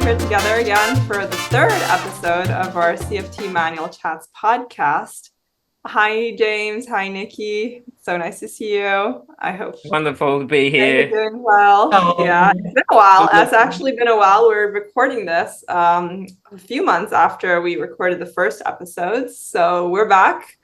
here together again for the third episode of our CFT Manual Chats podcast. Hi, James. Hi, Nikki. So nice to see you. I hope Wonderful to be you're here. doing well. Yeah, it's been a while. It's actually been a while. We're recording this a few months after we recorded the first episodes. So we're back.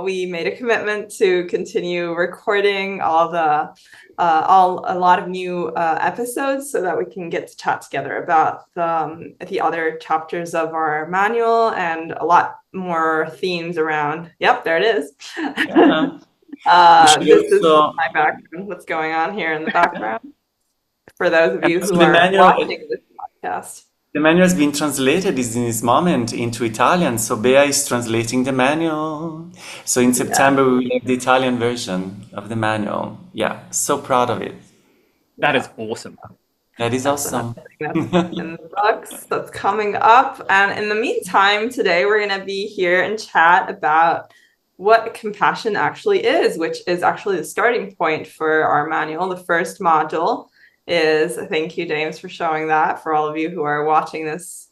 We made a commitment to continue recording a lot of new episodes so that we can get to chat together about the other chapters of our manual and a lot more themes around. Yep, there it is. This is my background. What's going on here in the background for those of you who are watching this podcast. The manual has been translated in this moment into Italian, so Bea is translating the manual. So in September we will have the Italian version of the manual. Yeah, so proud of it. That is awesome. That is awesome. That's in the books that's coming up. And in the meantime, today we're going to be here and chat about what compassion actually is, which is actually the starting point for our manual. The first module is, thank you, James, for showing that for all of you who are watching this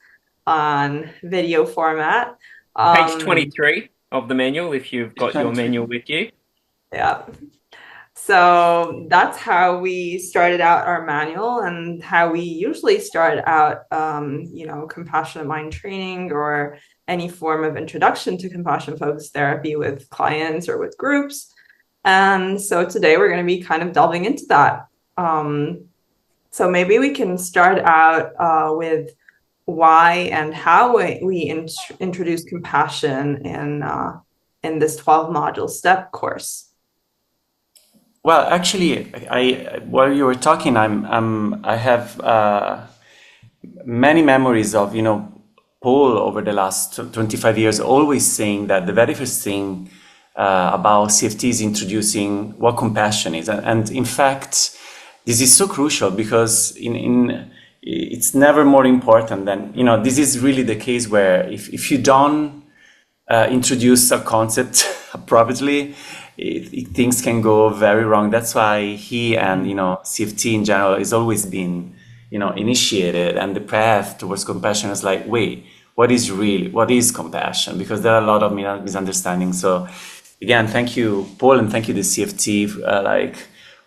on video format. Page 23 of the manual, if you've got your manual with you. Yeah. So that's how we started out our manual and how we usually start out, compassionate mind training or any form of introduction to compassion-focused therapy with clients or with groups. And so today we're going to be kind of delving into that. So maybe we can start out with why and how we introduce compassion in this 12-module STEP course. Well, actually, while you were talking, I have many memories of Paul over the last 25 years always saying that the very first thing about CFT is introducing what compassion is, and in fact, this is so crucial because it's never more important than this is really the case where if you don't introduce a concept appropriately, things can go very wrong. That's why he and CFT in general has always been initiated, and the path towards compassion is like, wait, what is compassion? Because there are a lot of misunderstandings. So again, thank you, Paul, and thank you the CFT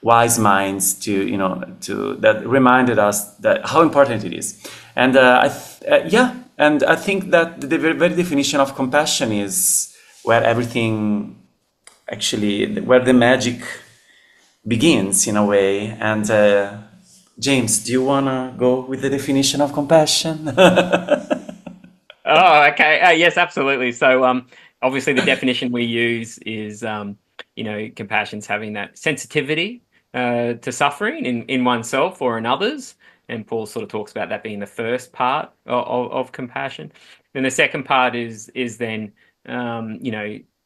wise minds to that reminded us that how important it is. And and I think that the very definition of compassion is where everything where the magic begins in a way. And James, do you want to go with the definition of compassion? Oh, okay. Yes, absolutely. So obviously the definition we use is, compassion's having that sensitivity to suffering in oneself or in others. And Paul sort of talks about that being the first part of compassion. Then the second part is then,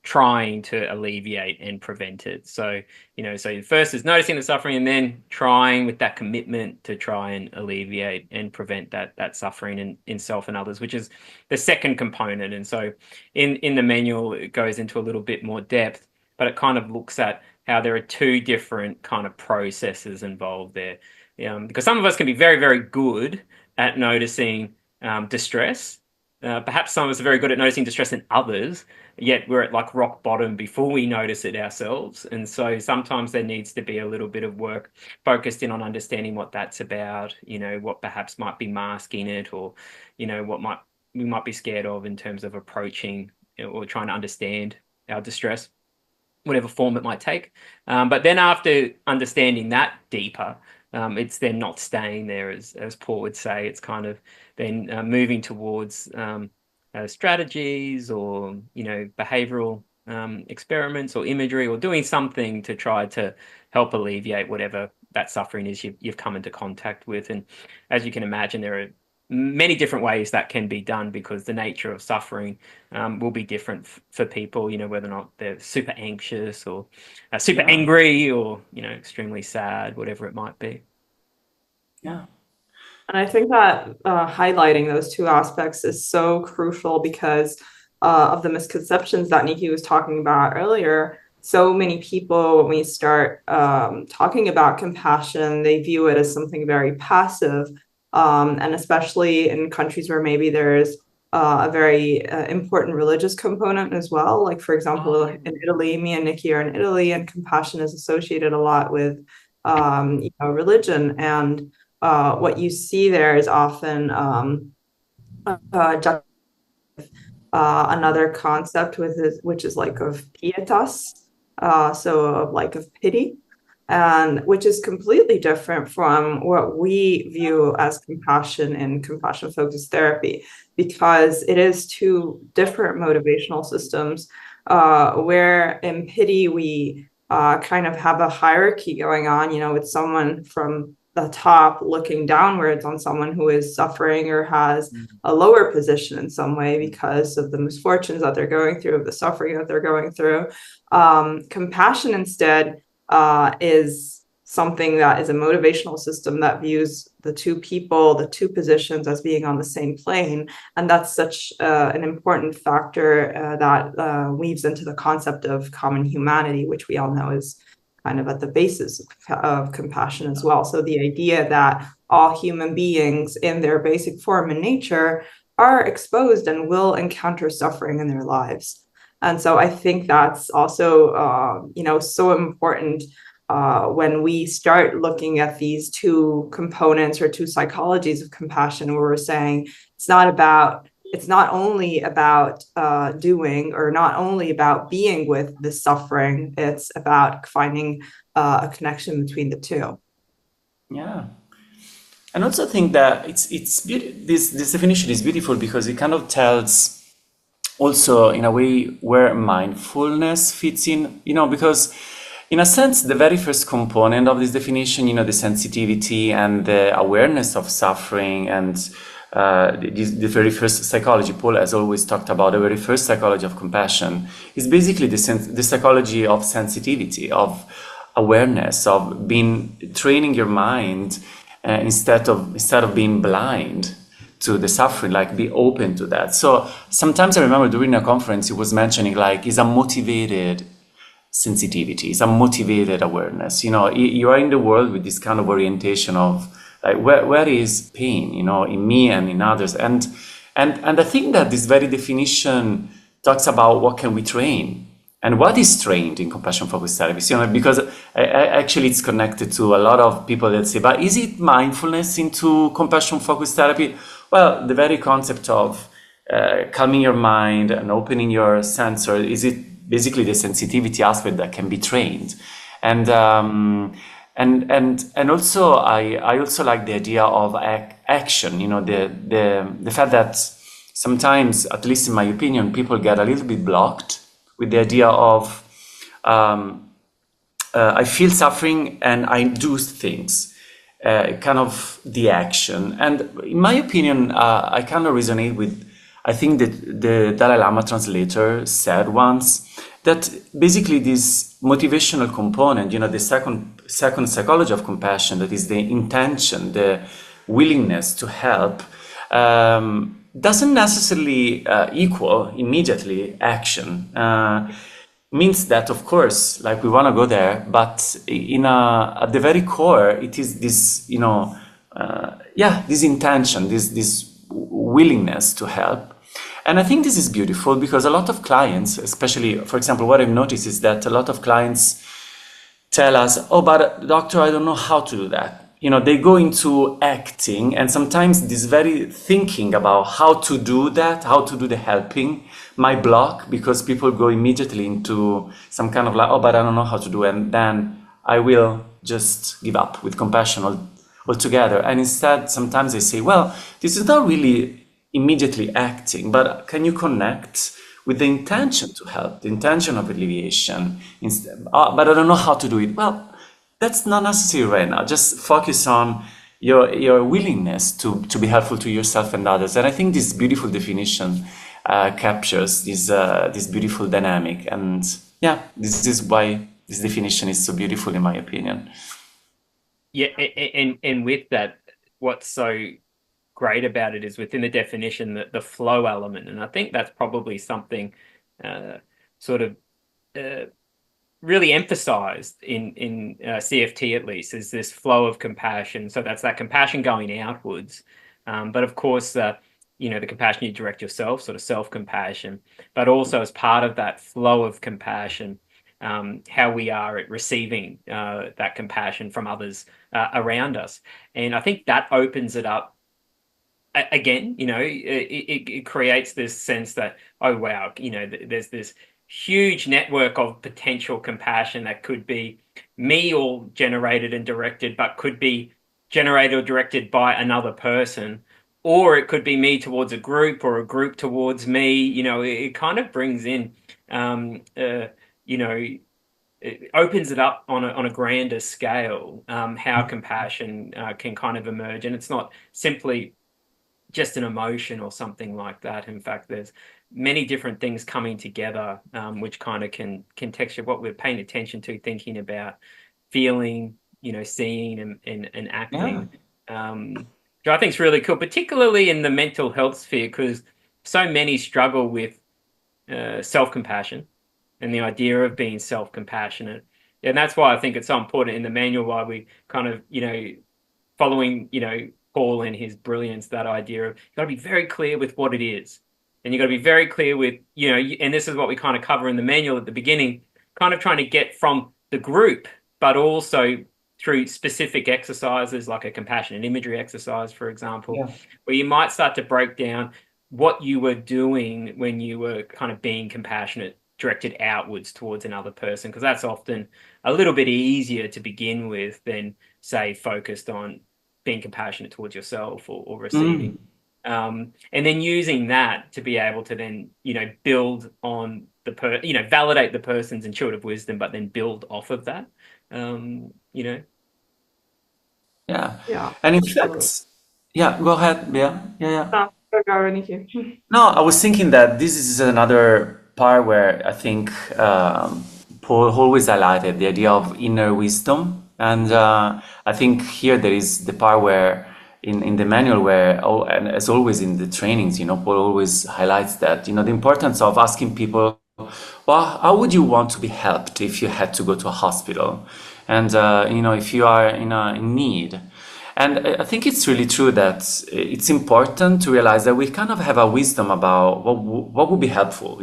trying to alleviate and prevent it. So, so first is noticing the suffering and then trying with that commitment to try and alleviate and prevent that suffering in self and others, which is the second component. And so in the manual, it goes into a little bit more depth, but it kind of looks at how there are two different kind of processes involved there. Because some of us can be very, very good at noticing distress. Perhaps some of us are very good at noticing distress in others, yet we're at like rock bottom before we notice it ourselves. And so sometimes there needs to be a little bit of work focused in on understanding what that's about, what perhaps might be masking it, or, what we might be scared of in terms of approaching or trying to understand our distress, whatever form it might take. But then after understanding that deeper, it's then not staying there, as Paul would say. It's kind of then moving towards strategies or behavioral experiments or imagery, or doing something to try to help alleviate whatever that suffering is you've come into contact with. And as you can imagine, there are many different ways that can be done because the nature of suffering will be different for people, whether or not they're super anxious or super angry or, extremely sad, whatever it might be. Yeah. And I think that highlighting those two aspects is so crucial because of the misconceptions that Nikki was talking about earlier. So many people, when we start talking about compassion, they view it as something very passive. And especially in countries where maybe there's a very important religious component as well. Like, for example, in Italy, me and Nikki are in Italy, and compassion is associated a lot with religion. And what you see there is often another concept which is like of pietas, so of like of pity, and which is completely different from what we view as compassion and compassion focused therapy, because it is two different motivational systems, where in pity we kind of have a hierarchy going on, with someone from the top looking downwards on someone who is suffering or has a lower position in some way because of the misfortunes that they're going through, the suffering that they're going through. Compassion instead is something that is a motivational system that views the two people, the two positions, as being on the same plane. And that's such an important factor that weaves into the concept of common humanity, which we all know is kind of at the basis of compassion as well. So the idea that all human beings in their basic form and nature are exposed and will encounter suffering in their lives. And so I think that's also, so important when we start looking at these two components or two psychologies of compassion, where we're saying it's not only about doing, or not only about being with the suffering, it's about finding a connection between the two. Yeah. And also think that this definition is beautiful because it kind of tells also in a way where mindfulness fits in, because in a sense, the very first component of this definition, the sensitivity and the awareness of suffering, and the very first psychology, Paul has always talked about the very first psychology of compassion, is basically the psychology of sensitivity, of awareness, of training your mind instead of being blind to the suffering, like be open to that. So sometimes I remember during a conference, he was mentioning like, is a motivated sensitivity, is a motivated awareness. You are in the world with this kind of orientation of like, where is pain, in me and in others. And I think that this very definition talks about what can we train and what is trained in compassion focused therapy. Because actually it's connected to a lot of people that say, but is it mindfulness into compassion focused therapy? Well, the very concept of calming your mind and opening your sensor, is it basically the sensitivity aspect that can be trained? And also I also like the idea of action, the fact that sometimes, at least in my opinion, people get a little bit blocked with the idea of I feel suffering and I do things. Kind of the action. And in my opinion, I kind of resonate with, I think that the Dalai Lama translator said once that basically this motivational component, the second psychology of compassion, that is the intention, the willingness to help, doesn't necessarily equal immediately action. Means that, of course, like we want to go there, but at the very core, it is this, this intention, this willingness to help. And I think this is beautiful because a lot of clients, especially, for example, what I've noticed is that a lot of clients tell us, oh, but doctor, I don't know how to do that. They go into acting, and sometimes this very thinking about how to do that, how to do the helping, might block, because people go immediately into some kind of like, oh, but I don't know how to do it, and then I will just give up with compassion altogether. And instead, sometimes they say, well, this is not really immediately acting, but can you connect with the intention to help, the intention of alleviation, instead? But I don't know how to do it. Well, that's not necessary right now. Just focus on your willingness to be helpful to yourself and others. And I think this beautiful definition captures this beautiful dynamic. And yeah, this is why this definition is so beautiful, in my opinion. Yeah, and with that, what's so great about it is within the definition, that the flow element. And I think that's probably something really emphasized in CFT, at least, is this flow of compassion. So that's that compassion going outwards. But of course, the compassion you direct yourself, sort of self-compassion, but also as part of that flow of compassion, how we are at receiving that compassion from others around us. And I think that opens it up again. It creates this sense that, oh, wow, there's this huge network of potential compassion that could be me all generated and directed, but could be generated or directed by another person, or it could be me towards a group or a group towards me. It kind of brings in, it opens it up on a grander scale, how compassion can kind of emerge. And it's not simply just an emotion or something like that. In fact, there's many different things coming together, which kind of can texture what we're paying attention to, thinking about, feeling, seeing and acting. Which I think is really cool, particularly in the mental health sphere, because so many struggle with self-compassion and the idea of being self-compassionate. And that's why I think it's so important in the manual, why we kind of, following, Paul and his brilliance, that idea of you've got to be very clear with what it is. And you've got to be very clear with, and this is what we kind of cover in the manual at the beginning, kind of trying to get from the group, but also through specific exercises like a compassion and imagery exercise, for example, where you might start to break down what you were doing when you were kind of being compassionate, directed outwards towards another person, because that's often a little bit easier to begin with than, say, focused on being compassionate towards yourself or receiving. And then using that to be able to then, build on validate the person's intuitive wisdom, but then build off of that. Yeah. And in fact, go ahead. Yeah. No, I was thinking that this is another part where I think Paul always highlighted the idea of inner wisdom. And I think here there is the part where in the manual where, and as always in the trainings, Paul always highlights that, the importance of asking people, well, how would you want to be helped if you had to go to a hospital? And, if you are in need. And I think it's really true that it's important to realize that we kind of have a wisdom about what would be helpful.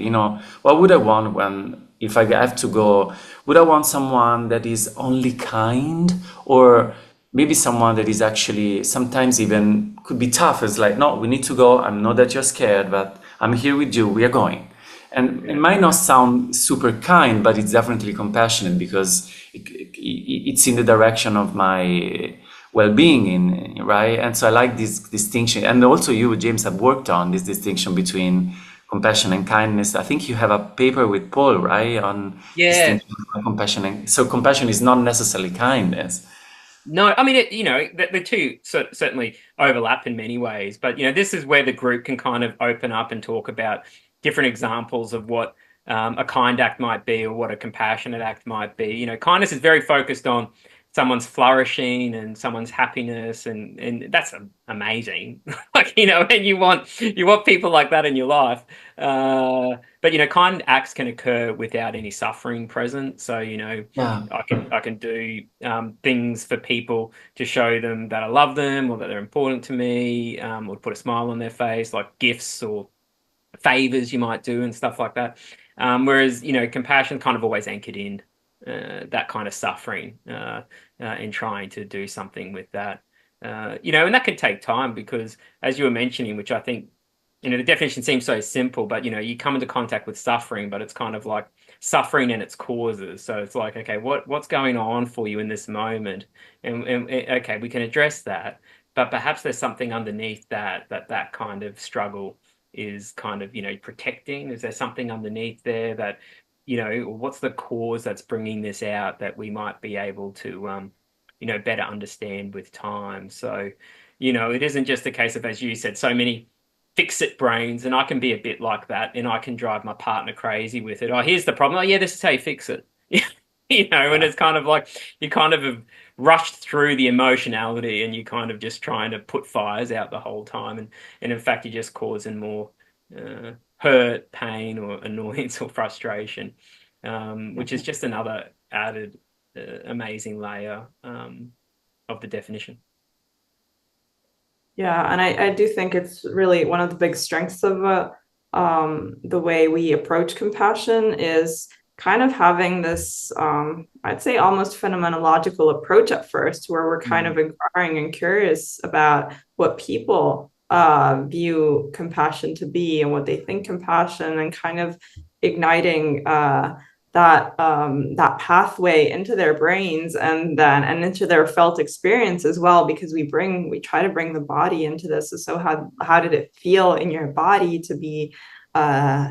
What would I want if I have to go? Would I want someone that is only kind, or maybe someone that is actually sometimes even could be tough? It's like, no, we need to go. I know that you're scared, but I'm here with you. We are going. And it might not sound super kind, but it's definitely compassionate because it's in the direction of my well-being, right? And so I like this distinction. And also you, James, have worked on this distinction between compassion and kindness. I think you have a paper with Paul, right? On distinction between compassion. So compassion is not necessarily kindness. No, I mean, the two certainly overlap in many ways, but, this is where the group can kind of open up and talk about different examples of what a kind act might be or what a compassionate act might be. Kindness is very focused on someone's flourishing and someone's happiness, and that's amazing. And you want people like that in your life. But kind acts can occur without any suffering present. So I can do things for people to show them that I love them or that they're important to me, or to put a smile on their face, like gifts or favors you might do and stuff like that. Whereas compassion kind of always anchored in that kind of suffering in trying to do something with that. And that can take time because, as you were mentioning, which I think, the definition seems so simple, but, you come into contact with suffering, but it's kind of like suffering and its causes. So it's like, okay, what's going on for you in this moment? And okay, we can address that, but perhaps there's something underneath that kind of struggle is kind of, protecting. Is there something underneath there that, what's the cause that's bringing this out that we might be able to, better understand with time? So, it isn't just a case of, as you said, so many fix-it brains, and I can be a bit like that, and I can drive my partner crazy with it. Oh, here's the problem. Oh, yeah, this is how you fix it. And it's kind of like you kind of have rushed through the emotionality and you kind of just trying to put fires out the whole time. And in fact, you're just causing more hurt, pain, or annoyance or frustration. which is just another added amazing layer of the definition. Yeah, and I do think it's really one of the big strengths of the way we approach compassion is kind of having this, I'd say almost phenomenological approach at first, where we're kind of inquiring and curious about what people view compassion to be and what they think compassion, and kind of igniting that pathway into their brains and then and into their felt experience as well, because we try to bring the body into this. So how did it feel in your body to be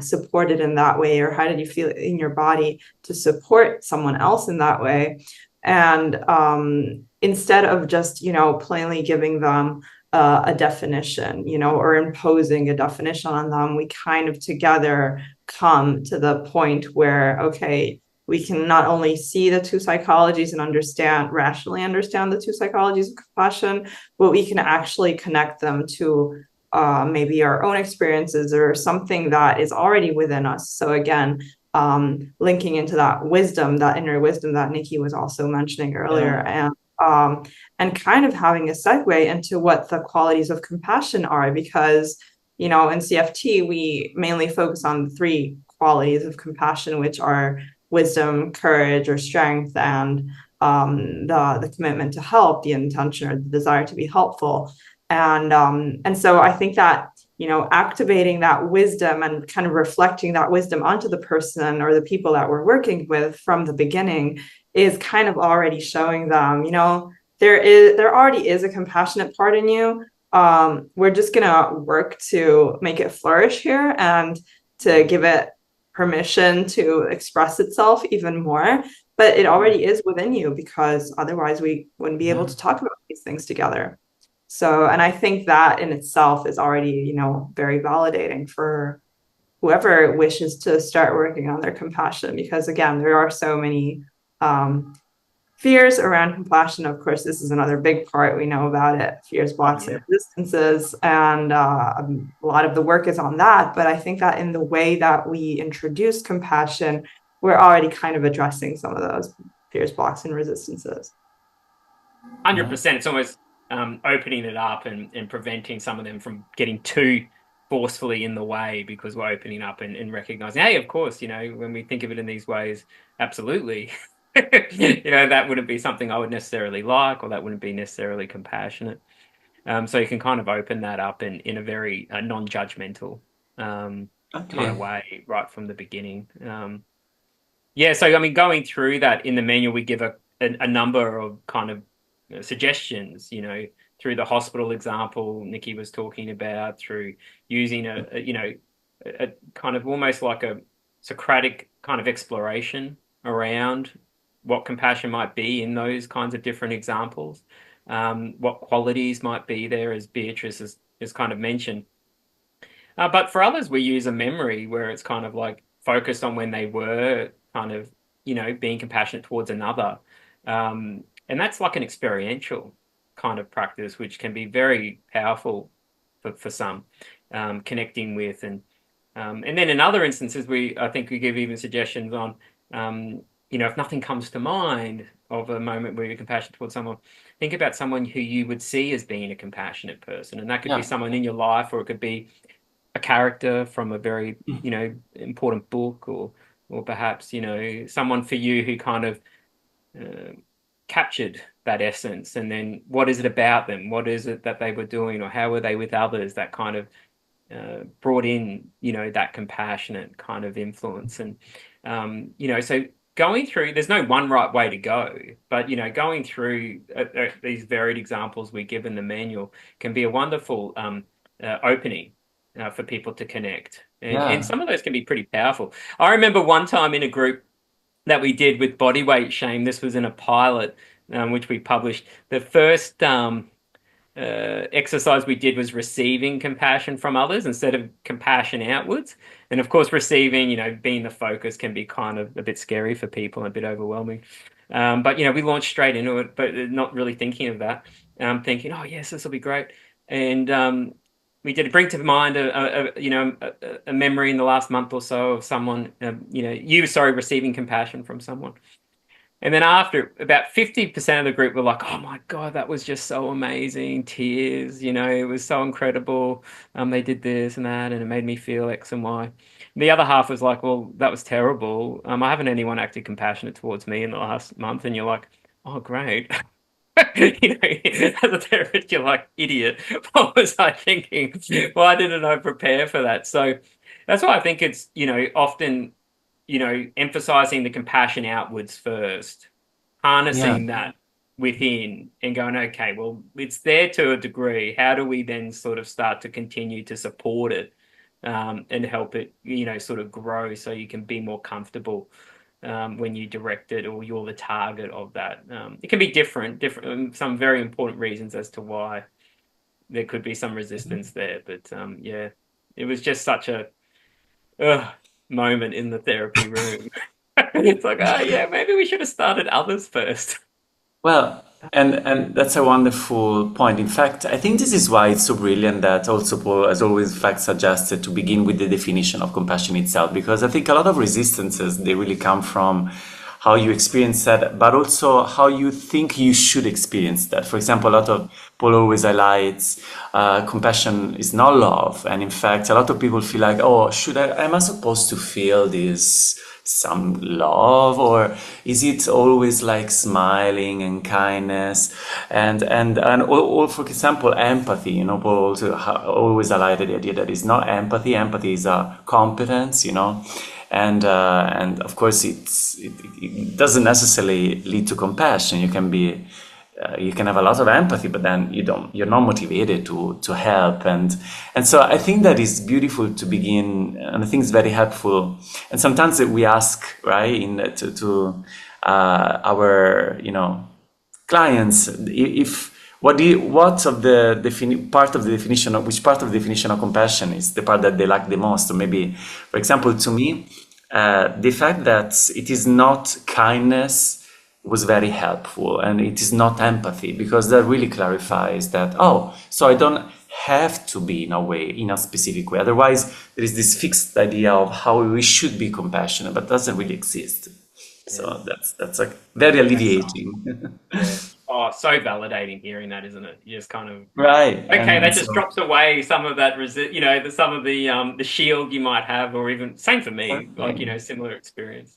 supported in that way, or how did you feel in your body to support someone else in that way? And instead of just plainly giving them a definition, or imposing a definition on them, we kind of together come to the point where, okay, we can not only see the two psychologies and rationally understand the two psychologies of compassion, but we can actually connect them to maybe our own experiences or something that is already within us. So again, linking into that wisdom, that inner wisdom that Nikki was also mentioning earlier, and kind of having a segue into what the qualities of compassion are, because in CFT, we mainly focus on the three qualities of compassion, which are wisdom, courage, or strength, and the commitment to help, the intention or the desire to be helpful. And so I think that activating that wisdom and kind of reflecting that wisdom onto the person or the people that we're working with from the beginning is kind of already showing them, there already is a compassionate part in you. We're just gonna work to make it flourish here and to give it permission to express itself even more. But it already is within you, because otherwise we wouldn't be able to talk about these things together. So, and I think that in itself is already, very validating for whoever wishes to start working on their compassion, because again, there are so many fears around compassion. Of course, this is another big part. We know about it, fears, blocks, and resistances. And a lot of the work is on that. But I think that in the way that we introduce compassion, we're already kind of addressing some of those fears, blocks, and resistances. 100%. It's almost opening it up and preventing some of them from getting too forcefully in the way, because we're opening up and recognizing, hey, of course, when we think of it in these ways, absolutely. That wouldn't be something I would necessarily like, or that wouldn't be necessarily compassionate. So you can kind of open that up in a very non-judgmental kind of way right from the beginning. Yeah, so I mean, going through that in the manual, we give a number of kind of suggestions, through the hospital example Nikki was talking about, through using a kind of almost like a Socratic kind of exploration around what compassion might be in those kinds of different examples, what qualities might be there, as Beatrice has kind of mentioned. But for others, we use a memory where it's kind of like focused on when they were kind of, being compassionate towards another. And that's like an experiential kind of practice, which can be very powerful for some, connecting with. And then in other instances, I think we give even suggestions on, if nothing comes to mind of a moment where you're compassionate towards someone, think about someone who you would see as being a compassionate person. And that could be someone in your life, or it could be a character from a very, important book, or perhaps, someone for you who kind of captured that essence. And then what is it about them? What is it that they were doing, or how were they with others that kind of brought in, that compassionate kind of influence? And, so going through, there's no one right way to go, but, going through these varied examples we give in the manual can be a wonderful opening for people to connect. And some of those can be pretty powerful. I remember one time in a group that we did with body weight shame, this was in a pilot, which we published. The first exercise we did was receiving compassion from others instead of compassion outwards. And of course, receiving, being the focus can be kind of a bit scary for people and a bit overwhelming. But, we launched straight into it, but not really thinking of that. Thinking, oh, yes, this will be great. And we did bring to mind a memory in the last month or so of someone, receiving compassion from someone. And then after, about 50% of the group were like, "Oh my God, that was just so amazing. Tears, it was so incredible. They did this and that, and it made me feel X and Y." The other half was like, "Well, that was terrible. I haven't anyone acted compassionate towards me in the last month." And you're like, "Oh, great." As a therapist, you're like, "Idiot. What was I thinking? Why didn't I prepare for that?" So that's why I think it's, often, emphasizing the compassion outwards first, harnessing that within and going, okay, well, it's there to a degree. How do we then sort of start to continue to support it, and help it, sort of grow so you can be more comfortable when you direct it or you're the target of that. It can be different, some very important reasons as to why there could be some resistance there. But it was just such a moment in the therapy room. It's like, oh yeah, maybe we should have started others first. Well, and that's a wonderful point. In fact, I think this is why it's so brilliant that also Paul has always, in fact, suggested to begin with the definition of compassion itself, because I think a lot of resistances, they really come from how you experience that, but also how you think you should experience that. For example, a lot of Paul always highlights compassion is not love, and in fact, a lot of people feel like, oh, am I supposed to feel this some love, or is it always like smiling and kindness and all, for example, empathy? Paul also always highlighted the idea that it's not empathy. Empathy is a competence, and of course it doesn't necessarily lead to compassion. You can have a lot of empathy, but then you're not motivated to help. And so I think that is beautiful to begin, and I think it's very helpful. And sometimes we ask, right, to our, clients, which part of the definition of compassion is the part that they like the most. Or maybe, for example, to me, the fact that it is not kindness was very helpful, and it is not empathy, because that really clarifies that, so I don't have to be in a specific way. Otherwise, there is this fixed idea of how we should be compassionate, but doesn't really exist. So that's like very alleviating. Oh, so validating hearing that, isn't it? You just kind of right. Okay, that just drops away some of that some of the shield you might have, or even same for me, like similar experience.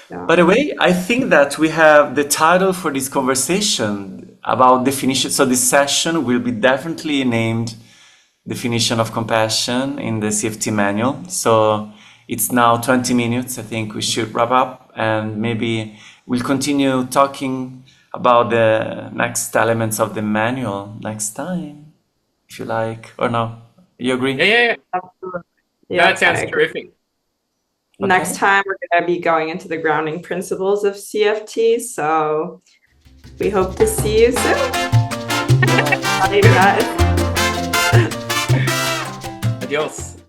By the way, I think that we have the title for this conversation about definition. So this session will be definitely named Definition of Compassion in the CFT manual. So it's now 20 minutes. I think we should wrap up, and maybe we'll continue talking about the next elements of the manual next time, if you like, or no. You agree? Yeah. Absolutely. Yeah, that sounds terrific. Next time, we're going to be going into the grounding principles of CFT. So we hope to see you soon. Bye, guys. Adios.